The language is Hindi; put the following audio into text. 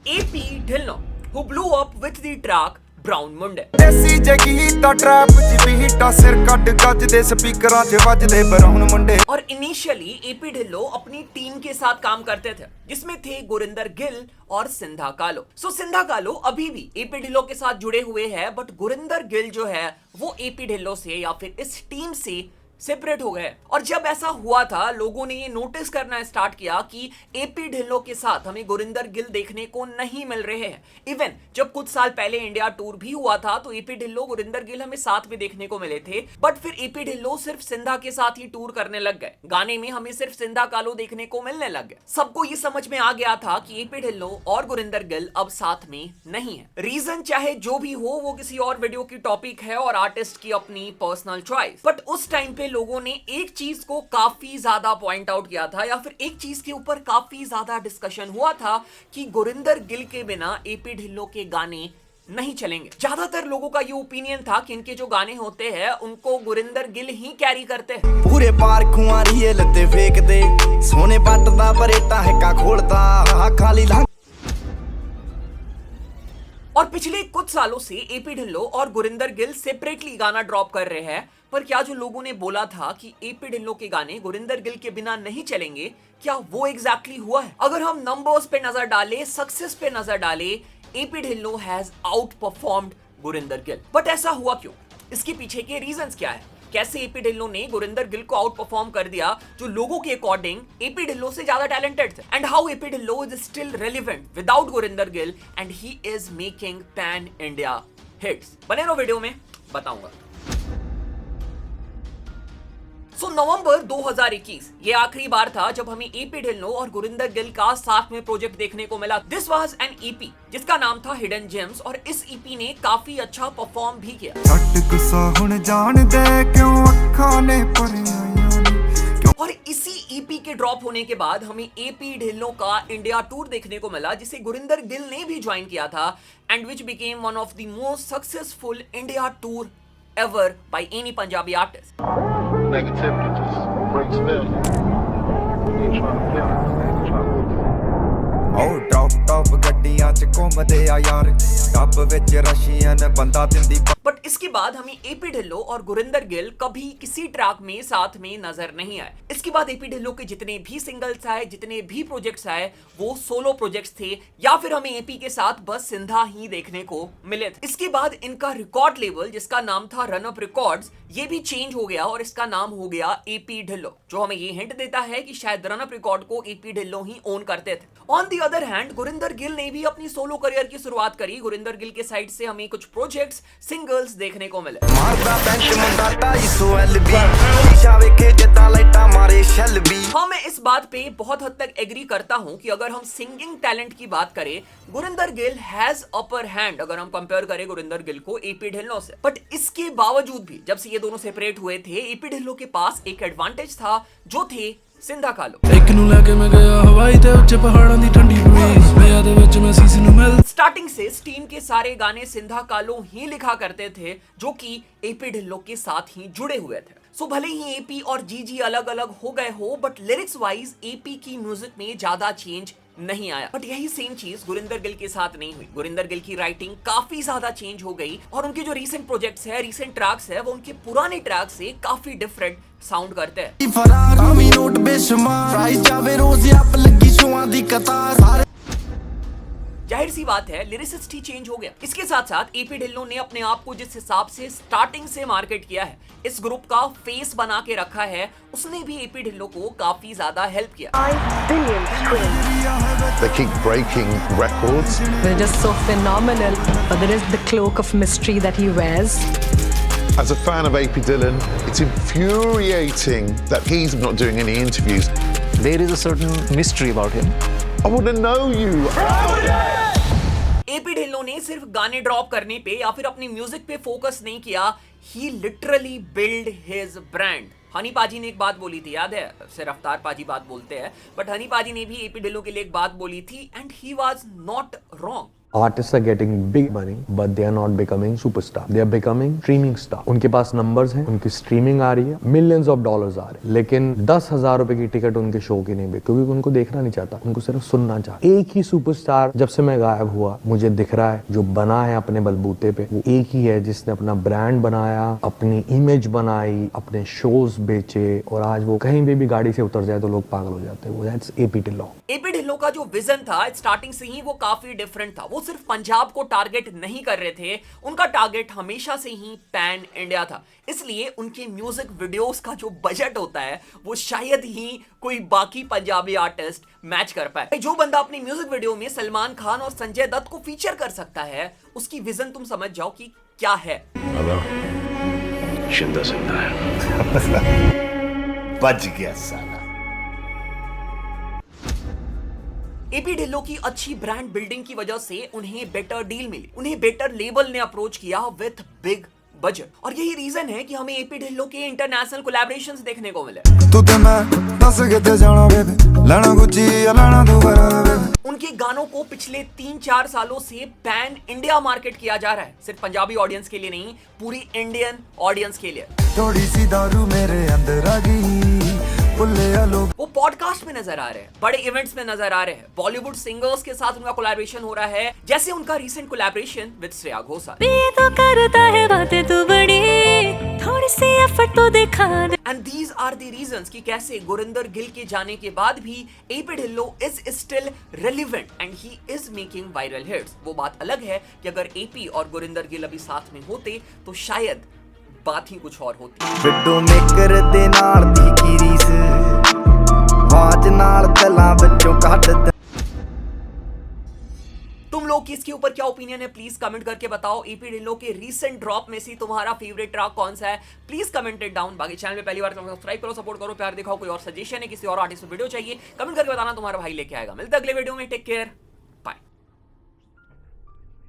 AP Dhillon, who blew up with the track Brown Munde। ਦੇਸੀ ਜਗੀ ਤਾਂ ਟਰੈਪ ਚ ਵੀ ਹੀਟਾ ਸਿਰ ਕੱਢ ਗੱਜ ਦੇ ਸਪੀਕਰਾਂ 'ਚ ਵੱਜਦੇ ਬਰਾਊਨ ਮੁੰਡੇ। और इनिशियली AP ढिल्लों अपनी टीम के साथ काम करते थे जिसमें थे गुरिंदर गिल और सिंधा कालो। सिंधा कालो अभी भी AP ढिल्लों के साथ जुड़े हुए हैं, बट गुरिंदर गिल जो है वो AP ढिल्लों से या फिर इस टीम से सेपरेट हो गए। और जब ऐसा हुआ था, लोगों ने ये नोटिस करना स्टार्ट किया कि AP ढिल्लों के साथ हमें गुरिंदर गिल देखने को नहीं मिल रहे हैं। इवन जब कुछ साल पहले इंडिया टूर भी हुआ था तो AP ढिल्लों गुरिंदर गिल हमें साथ में देखने को मिले थे, बट फिर AP ढिल्लों सिर्फ सिंधा के साथ ही टूर करने लग गए। गाने में हमें सिर्फ सिंधा कालो देखने को मिलने लग गए। सबको ये समझ में आ गया था कि AP ढिल्लों और गुरिंदर गिल अब साथ में नहीं है। रीजन चाहे जो भी हो, वो किसी और वीडियो की टॉपिक है और आर्टिस्ट की अपनी पर्सनल चॉइस। बट उस टाइम पे लोगों ने एक चीज को काफी ज्यादा पॉइंट आउट किया था, या फिर एक चीज के ऊपर काफी ज्यादा डिस्कशन हुआ था कि गुरिंदर गिल के बिना AP ढिल्लों के गाने नहीं चलेंगे। ज्यादातर लोगों का ये ओपिनियन था कि इनके जो गाने होते हैं उनको गुरिंदर गिल ही कैरी करते हैं। पूरे पार खुआरी ये लते फेंक दे सोने पटदा परेटा है का खोलता खाली लांग। और पिछले कुछ सालों से AP ढिल्लों और गुरिंदर गिल सेपरेटली गाना ड्रॉप कर रहे हैं, पर क्या जो लोगों ने बोला था कि AP ढिल्लों के गाने गुरिंदर गिल के बिना नहीं चलेंगे, क्या वो एग्जैक्टली हुआ है? अगर हम नंबर्स पे नजर डालें, सक्सेस पे नजर डालें, AP Dhillon has out performed Gurinder Gill. But ऐसा हुआ क्यों? इसके पीछे के रीजंस क्या है? कैसे AP ढिल्लों ने गुरिंदर गिल को आउट परफॉर्म कर दिया, जो लोगों के अकॉर्डिंग AP ढिल्लों से ज्यादा टैलेंटेड थे? And how AP Dhillon is still relevant without Gurinder Gill and he is making pan India hits. बने रहो वीडियो में, बताऊंगा। नवंबर 2021 ये आखिरी बार था जब हमें AP ढिल्लों और गुरिंदर गिल का साथ में प्रोजेक्ट देखने को मिला। दिस वाज एन EP जिसका नाम था हिडन जेम्स, और इस EP ने काफी अच्छा परफॉर्म भी किया। और इसी EP के ड्रॉप होने के बाद हमें AP ढिल्लों का इंडिया टूर देखने को मिला, जिसे गुरिंदर गिल ने भी ज्वाइन किया था, and which became one of the most successful India tour ever by any Punjabi artist. Negativity just brings failure. You ain't trying to fail. ਉਹ ਟੌਪ ਗੱਡੀਆਂ 'ਚ ਘੁੰਮਦੇ ਆ ਯਾਰ ਟੱਬ ਵਿੱਚ ਰਸ਼ੀਅਨ ਬੰਦਾ ਦਿੰਦੀ। बट इसके बाद हमें AP ढिल्लों और गुरिंदर गिल कभी किसी ट्रैक में साथ में नजर नहीं आए। इसके बाद AP ढिल्लों के जितने भी सिंगल्स आए, जितने भी प्रोजेक्ट्स आए, वो सोलो प्रोजेक्ट्स थे, या फिर हमें AP के साथ बस सिंधा ही देखने को मिले थे। इसके बाद इनका रिकॉर्ड लेबल, जिसका नाम था रन अप रिकॉर्ड्स, ये भी चेंज हो गया और इसका नाम हो गया AP ढिल्लों, जो हमें ये हिंट देता है कि शायद रन अप रिकॉर्ड को AP ढिल्लों ही ओन करते थे। On the other hand Gurinder Gill ने भी अपनी सोलो करियर की शुरुआत करी। गुरिंदर गिल के साइड से हमें कुछ प्रोजेक्ट्स, सिंगल्स देखने को मिले। हाँ, मैं इस बात पे बहुत हद तक एग्री करता हूं कि अगर हम सिंगिंग टैलेंट की बात करें, Gurinder Gill has upper hand अगर हम कंपेयर करें गुरिंदर गिल को AP ढिल्लों से। बट इसके बावजूद भी जब से ये दोनों सेपरेट हुए थे, AP ढिल्लों के पास एक एडवांटेज था, जो थे सिंधा कालो। स्टार्टिंग से इस टीम के सारे गाने सिंधा कालो ही लिखा करते थे, जो कि AP ढिल्लों के साथ ही जुड़े हुए थे। भले ही AP और GG अलग अलग हो गए हो, बट लिरिक्स वाइज AP की म्यूजिक में ज्यादा चेंज नहीं आया। बट यही सेम चीज गुरिंदर गिल के साथ नहीं हुई। गुरिंदर गिल की राइटिंग काफी ज्यादा चेंज हो गई, और उनके जो रीसेंट प्रोजेक्ट्स है, रीसेंट ट्रैक्स है, वो उनके पुराने ट्रैक से काफी डिफरेंट साउंड करते हैं। जाहिर सी बात है, लिरिसिस्ट ही चेंज हो गया। इसके साथ साथ AP ढिल्लों ने अपने आप को जिस हिसाब से स्टार्टिंग से मार्केट किया है, इस ग्रुप का फेस बना के रखा है, उसने भी AP ढिल्लों को काफी ज्यादा हेल्प किया। 5 billion streams. They keep breaking records. They're just so phenomenal. But there is the cloak of mystery that he wears. As a fan of AP Dylan, it's infuriating that he's not doing any interviews. There is a certain mystery about him. I want to know you. AP Dhillon ने सिर्फ गाने ड्रॉप करने पे या फिर अपनी म्यूजिक पे फोकस नहीं किया, he literally build his brand. Honey paaji ने एक बात बोली थी, याद है? सिर्फ रफ्तार पाजी बात बोलते हैं, बट हनी पाजी ने भी AP ढिल्लों के लिए एक बात बोली थी, and he was not wrong. Artists are getting big money, but they are not becoming superstar. They are becoming streaming star. उनके पास numbers हैं, उनकी streaming आ रही है, millions of dollars आ रहे हैं, लेकिन 10,000 रुपए की टिकट उनके शो की नहीं बिक, क्योंकि उनको देखना नहीं चाहता, उनको सिर्फ सुनना चाहता। एक ही सुपरस्टार जब से मैं गायब हुआ मुझे दिख रहा है, जो बना है अपने बलबूते पे, वो एक ही है जिसने अपना ब्रांड बनाया, अपनी इमेज बनाई, अपने शोज बेचे, और आज वो कहीं भी गाड़ी से उतर जाए तो लोग पागल हो जाते हैं। वो that's AP Dhillon. AP Dhillon का जो विजन था स्टार्टिंग से ही वो काफी डिफरेंट था। वो सिर्फ पंजाब को टारगेट नहीं कर रहे थे, उनका टारगेट हमेशा से ही पैन इंडिया था। इसलिए उनके म्यूजिक वीडियोस का जो बजट होता है वो शायद ही कोई बाकी पंजाबी आर्टिस्ट मैच कर पाए। जो बंदा अपनी म्यूजिक वीडियो में सलमान खान और संजय दत्त को फीचर कर सकता है, उसकी विजन तुम समझ जाओ कि क्या है। जिंदा है बच गया साला। एपी ढिल्लों की अच्छी ब्रांड बिल्डिंग की वजह से उन्हें बेटर डील मिली, उन्हें बेटर लेबल ने अप्रोच किया विथ बिग बजट, और यही रीजन है कि हमें एपी ढिल्लों के इंटरनेशनल कोलैबोरेशंस देखने को मिले। उनके गानों को पिछले 3-4 सालों से पैन इंडिया मार्केट किया जा रहा है, सिर्फ पंजाबी ऑडियंस के लिए नहीं, पूरी इंडियन ऑडियंस के लिए। थोड़ी सी दारू मेरे अंदर आ गई, वो पॉडकास्ट में नजर आ रहे हैं, बड़े इवेंट्स में नजर आ रहे हैं, बॉलीवुड सिंगर्स के साथ उनका कोलैबोरेशन हो रहा है, जैसे उनका recent collaboration with Shreya Ghoshal. तो करता है बातें तू बड़ी, थोड़ी सी एफर्ट तो दिखा दे। And these are the reasons कि कैसे गुरिंदर गिल के जाने के बाद भी AP Dhillon is still relevant and he is making viral hits. वो बात अलग है कि अगर एपी और गुरिंदर गिल अभी साथ में होते तो शायद बात ही कुछ और होती। विडो मेकर दे नाल दी की रीस, वाच नाल तला बच्चों काट। तुम लोग की इसके ऊपर क्या ओपिनियन है, प्लीज कमेंट करके बताओ। एपी ढिल्लों के रीसेंट ड्रॉप में से तुम्हारा फेवरेट ट्रैक कौन सा है, प्लीज कमेंट इट डाउन। बाकी चैनल पे पहली बार सब्सक्राइब करो, सपोर्ट करो, प्यार दिखाओ। कोई और सजेशन है, किसी और आर्टिस्ट वीडियो चाहिए, कमेंट करके बताना, तुम्हारा भाई लेके आएगा। मिलते अगले वीडियो में, टेक केयर।